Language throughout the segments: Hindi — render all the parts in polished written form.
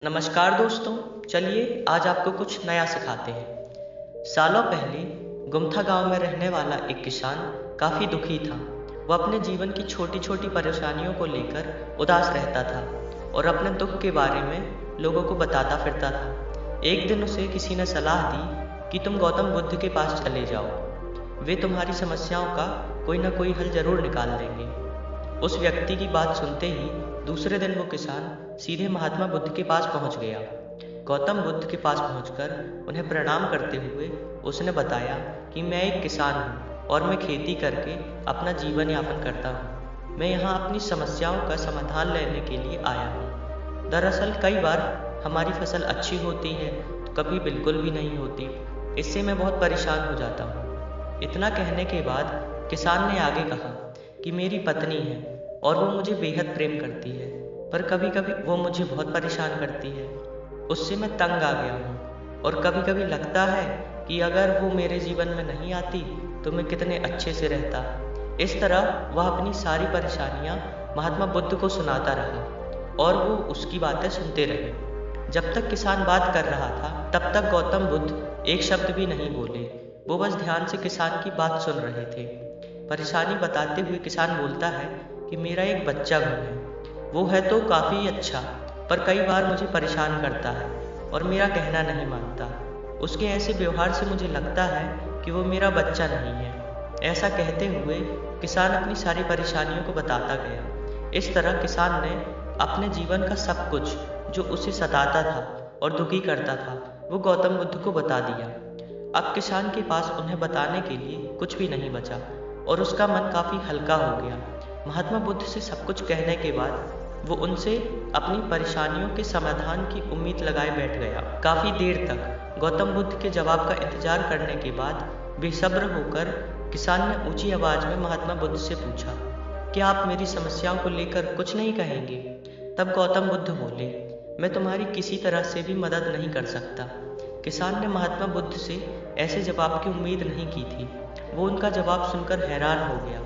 नमस्कार दोस्तों। चलिए आज आपको कुछ नया सिखाते हैं। सालों पहले गुमथा गांव में रहने वाला एक किसान काफ़ी दुखी था। वो अपने जीवन की छोटी छोटी परेशानियों को लेकर उदास रहता था और अपने दुख के बारे में लोगों को बताता फिरता था। एक दिन उसे किसी ने सलाह दी कि तुम गौतम बुद्ध के पास चले जाओ, वे तुम्हारी समस्याओं का कोई ना कोई हल जरूर निकाल देंगे। उस व्यक्ति की बात सुनते ही दूसरे दिन वो किसान सीधे महात्मा बुद्ध के पास पहुंच गया। गौतम बुद्ध के पास पहुंचकर उन्हें प्रणाम करते हुए उसने बताया कि मैं एक किसान हूँ और मैं खेती करके अपना जीवन यापन करता हूँ। मैं यहाँ अपनी समस्याओं का समाधान लेने के लिए आया हूँ। दरअसल कई बार हमारी फसल अच्छी होती है तो कभी बिल्कुल भी नहीं होती। इससे मैं बहुत परेशान हो जाता हूँ। इतना कहने के बाद किसान ने आगे कहा कि मेरी पत्नी है और वो मुझे बेहद प्रेम करती है, पर कभी कभी वो मुझे बहुत परेशान करती है। उससे मैं तंग आ गया हूँ और कभी कभी लगता है कि अगर वो मेरे जीवन में नहीं आती तो मैं कितने अच्छे से रहता। इस तरह वह अपनी सारी परेशानियाँ महात्मा बुद्ध को सुनाता रहा और वो उसकी बातें सुनते रहे। जब तक किसान बात कर रहा था तब तक गौतम बुद्ध एक शब्द भी नहीं बोले। वो बस ध्यान से किसान की बात सुन रहे थे। परेशानी बताते हुए किसान बोलता है कि मेरा एक बच्चा भी है। वो है तो काफ़ी अच्छा, पर कई बार मुझे परेशान करता है और मेरा कहना नहीं मानता। उसके ऐसे व्यवहार से मुझे लगता है कि वो मेरा बच्चा नहीं है। ऐसा कहते हुए किसान अपनी सारी परेशानियों को बताता गया। इस तरह किसान ने अपने जीवन का सब कुछ जो उसे सताता था और दुखी करता था वो गौतम बुद्ध को बता दिया। अब किसान के पास उन्हें बताने के लिए कुछ भी नहीं बचा और उसका मन काफ़ी हल्का हो गया। महात्मा बुद्ध से सब कुछ कहने के बाद वो उनसे अपनी परेशानियों के समाधान की उम्मीद लगाए बैठ गया। काफ़ी देर तक गौतम बुद्ध के जवाब का इंतजार करने के बाद बेसब्र होकर किसान ने ऊंची आवाज़ में महात्मा बुद्ध से पूछा, क्या आप मेरी समस्याओं को लेकर कुछ नहीं कहेंगे? तब गौतम बुद्ध बोले, मैं तुम्हारी किसी तरह से भी मदद नहीं कर सकता। किसान ने महात्मा बुद्ध से ऐसे जवाब की उम्मीद नहीं की थी। वो उनका जवाब सुनकर हैरान हो गया।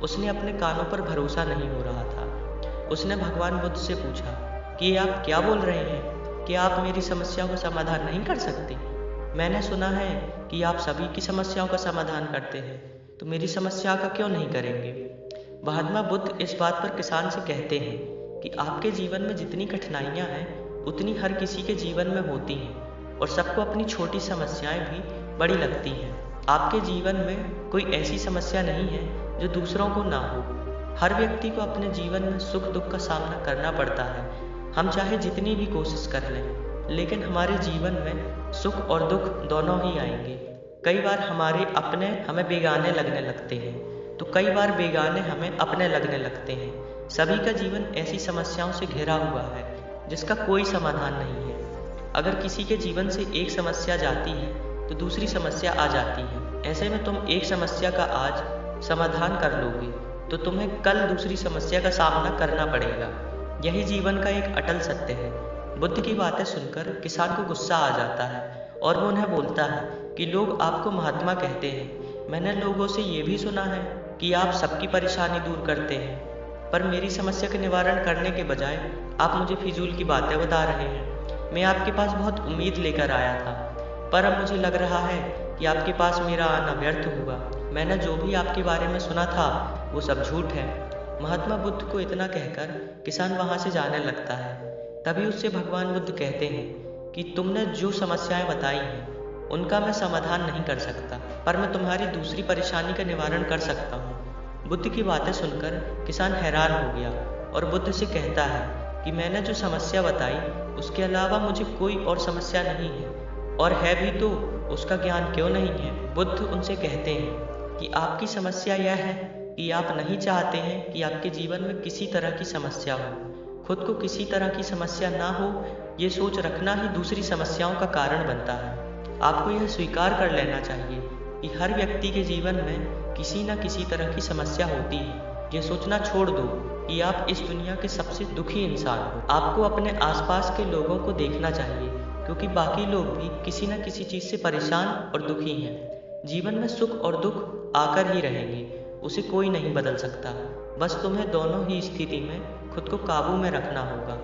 उसने अपने कानों पर भरोसा नहीं हो रहा था। उसने भगवान बुद्ध से पूछा कि आप क्या बोल रहे हैं? कि आप मेरी समस्याओं का समाधान नहीं कर सकते? मैंने सुना है कि आप सभी की समस्याओं का समाधान करते हैं, तो मेरी समस्या का क्यों नहीं करेंगे? महात्मा बुद्ध इस बात पर किसान से कहते हैं कि आपके जीवन में जितनी कठिनाइयाँ हैं उतनी हर किसी के जीवन में होती हैं और सबको अपनी छोटी समस्याएं भी बड़ी लगती हैं। आपके जीवन में कोई ऐसी समस्या नहीं है जो दूसरों को ना हो। हर व्यक्ति को अपने जीवन में सुख दुख का सामना करना पड़ता है। हम चाहे जितनी भी कोशिश कर लें, लेकिन हमारे जीवन में सुख और दुख दोनों ही आएंगे। कई बार हमारे अपने हमें बेगाने लगने लगते हैं, तो कई बार बेगाने हमें अपने लगने लगते हैं। सभी का जीवन ऐसी समस्याओं से घिरा हुआ है जिसका कोई समाधान नहीं है। अगर किसी के जीवन से एक समस्या जाती है तो दूसरी समस्या आ जाती है। ऐसे में तुम एक समस्या का आज समाधान कर लोगे तो तुम्हें कल दूसरी समस्या का सामना करना पड़ेगा। यही जीवन का एक अटल सत्य है। बुद्ध की बातें सुनकर किसान को गुस्सा आ जाता है और वो उन्हें बोलता है कि लोग आपको महात्मा कहते हैं। मैंने लोगों से ये भी सुना है कि आप सबकी परेशानी दूर करते हैं, पर मेरी समस्या का निवारण करने के बजाय आप मुझे फिजूल की बातें बता रहे हैं। मैं आपके पास बहुत उम्मीद लेकर आया था, पर अब मुझे लग रहा है कि आपके पास मेरा आना व्यर्थ हुआ। मैंने जो भी आपके बारे में सुना था वो सब झूठ है। महात्मा बुद्ध को इतना कहकर किसान वहाँ से जाने लगता है। तभी उससे भगवान बुद्ध कहते हैं कि तुमने जो समस्याएं बताई हैं उनका मैं समाधान नहीं कर सकता, पर मैं तुम्हारी दूसरी परेशानी का निवारण कर सकता हूँ। बुद्ध की बातें सुनकर किसान हैरान हो गया और बुद्ध से कहता है कि मैंने जो समस्या बताई उसके अलावा मुझे कोई और समस्या नहीं है, और है भी तो उसका ज्ञान क्यों नहीं है? बुद्ध उनसे कहते हैं कि आपकी समस्या यह है कि आप नहीं चाहते हैं कि आपके जीवन में किसी तरह की समस्या हो। खुद को किसी तरह की समस्या ना हो, ये सोच रखना ही दूसरी समस्याओं का कारण बनता है। आपको यह स्वीकार कर लेना चाहिए कि हर व्यक्ति के जीवन में किसी न किसी तरह की समस्या होती है। ये सोचना छोड़ दो कि आप इस दुनिया के सबसे दुखी इंसान हो। आपको अपने आसपास के लोगों को देखना चाहिए, क्योंकि बाकी लोग भी किसी न किसी चीज़ से परेशान और दुखी हैं। जीवन में सुख और दुख आकर ही रहेंगे, उसे कोई नहीं बदल सकता। बस तुम्हें दोनों ही स्थिति में खुद को काबू में रखना होगा।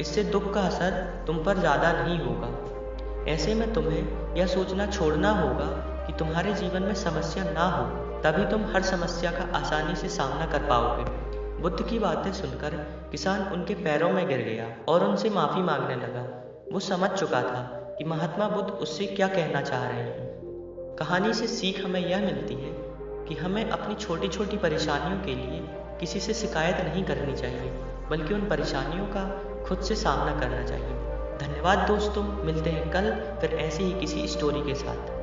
इससे दुख का असर तुम पर ज़्यादा नहीं होगा। ऐसे में तुम्हें यह सोचना छोड़ना होगा कि तुम्हारे जीवन में समस्या ना हो, तभी तुम हर समस्या का आसानी से सामना कर पाओगे। बुद्ध की बातें सुनकर किसान उनके पैरों में गिर गया और उनसे माफ़ी मांगने लगा। वो समझ चुका था कि महात्मा बुद्ध उससे क्या कहना चाह रहे हैं। कहानी से सीख हमें यह मिलती है कि हमें अपनी छोटी छोटी परेशानियों के लिए किसी से शिकायत नहीं करनी चाहिए, बल्कि उन परेशानियों का खुद से सामना करना चाहिए। धन्यवाद दोस्तों, मिलते हैं कल फिर ऐसे ही किसी स्टोरी के साथ।